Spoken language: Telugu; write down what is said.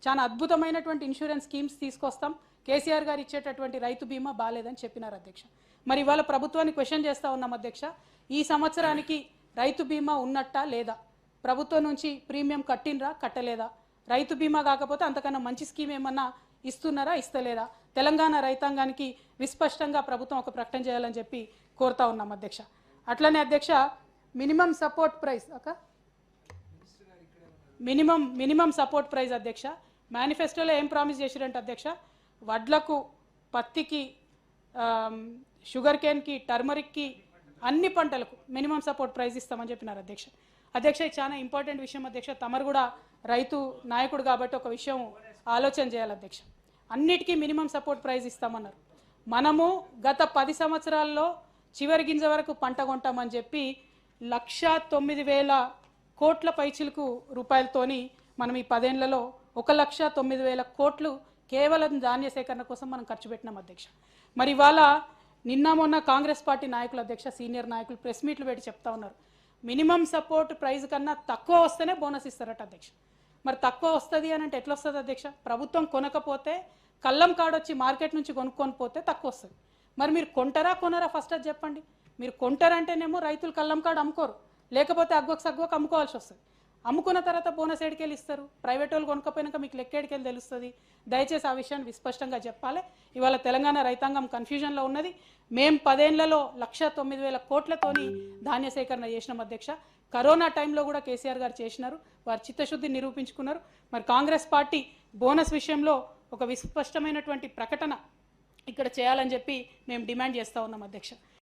చాలా అద్భుతమైనటువంటి ఇన్సూరెన్స్ స్కీమ్స్ తీసుకొస్తాం, కేసీఆర్ గారు ఇచ్చేటటువంటి రైతు బీమా బాలేదని చెప్పినారు అధ్యక్ష. మరి ఇవాళ ప్రభుత్వాన్ని క్వశ్చన్ చేస్తూ ఉన్నాం అధ్యక్ష, ఈ సంవత్సరానికి రైతు బీమా ఉన్నట్టా లేదా, ప్రభుత్వం నుంచి ప్రీమియం కట్టినరా కట్టలేదా, రైతు బీమా కాకపోతే అంతకన్నా మంచి స్కీమ్ ఏమన్నా ఇస్తున్నారా ఇస్తలేదా, తెలంగాణ రైతాంగానికి విస్పష్టంగా ప్రభుత్వం ఒక ప్రకటన చేయాలని చెప్పి కోరుతా ఉన్నాం అధ్యక్ష. అట్లనే అధ్యక్ష minimum support price minimum support price అధ్యక్ష మేనిఫెస్టోలో ఏం ప్రామిస్ చేసిరంటే అధ్యక్ష, వడ్లకు, పత్తికి, షుగర్ కేన్కి, టర్మరిక్కి, అన్ని పంటలకు మినిమం సపోర్ట్ ప్రైస్ ఇస్తామని చెప్పినారు అధ్యక్ష. అధ్యక్ష ఇది చాలా ఇంపార్టెంట్ విషయం అధ్యక్ష, తమరు కూడా రైతు నాయకుడు కాబట్టి ఒక విషయం ఆలోచన చేయాలి అధ్యక్ష. అన్నిటికీ మినిమం సపోర్ట్ ప్రైస్ ఇస్తామన్నారు. మనము గత 10 సంవత్సరాల్లో చివరి గింజ వరకు పంట కొంటామని చెప్పి 1,09,000 కోట్ల పైచిలకు రూపాయలతోని మనం ఈ 10 ఏళ్లలో 1,09,000 కోట్లు కేవలం ధాన్య సేకరణ కోసం మనం ఖర్చు పెట్టినాం అధ్యక్ష. మరి ఇవాళ నిన్న మొన్న కాంగ్రెస్ పార్టీ నాయకులు అధ్యక్ష, సీనియర్ నాయకులు ప్రెస్ మీట్లు పెట్టి చెప్తా ఉన్నారు, మినిమం సపోర్ట్ ప్రైస్ కన్నా తక్కువ వస్తేనే బోనస్ ఇస్తారట అధ్యక్ష. మరి తక్కువ వస్తుంది అని అంటే ఎట్లా వస్తుంది అధ్యక్ష? ప్రభుత్వం కొనకపోతే కళ్ళం కాడ వచ్చి మార్కెట్ నుంచి కొనుక్కొని పోతే తక్కువ వస్తుంది. మరి మీరు కొంటారా కొనరా ఫస్ట్ అది చెప్పండి. మీరు కొంటారంటేనేమో రైతులు కళ్ళం కాడ అమ్ముకోరు, లేకపోతే అగ్గొకు అమ్ముకోవాల్సి వస్తుంది. అమ్ముకున్న తర్వాత బోనస్ ఏడికెళ్ళి ఇస్తారు, ప్రైవేట్ వాళ్ళు కొనుక్కపోయినాక మీకు లెక్కేడికెళ్ళి తెలుస్తుంది. దయచేసి ఆ విషయాన్ని విస్పష్టంగా చెప్పాలి. ఇవాళ తెలంగాణ రైతాంగం కన్ఫ్యూజన్లో ఉన్నది. మేము 10 ఏళ్లలో 1,09,000 కోట్లతోని ధాన్య సేకరణ చేసినాం అధ్యక్ష. కరోనా టైంలో కూడా కేసీఆర్ గారు చేసినారు, వారు చిత్తశుద్ధి నిరూపించుకున్నారు. మరి కాంగ్రెస్ పార్టీ బోనస్ విషయంలో ఒక విస్పష్టమైనటువంటి ప్రకటన ఇక్కడ చేయాలని చెప్పి మేము డిమాండ్ చేస్తూ ఉన్నాం అధ్యక్ష.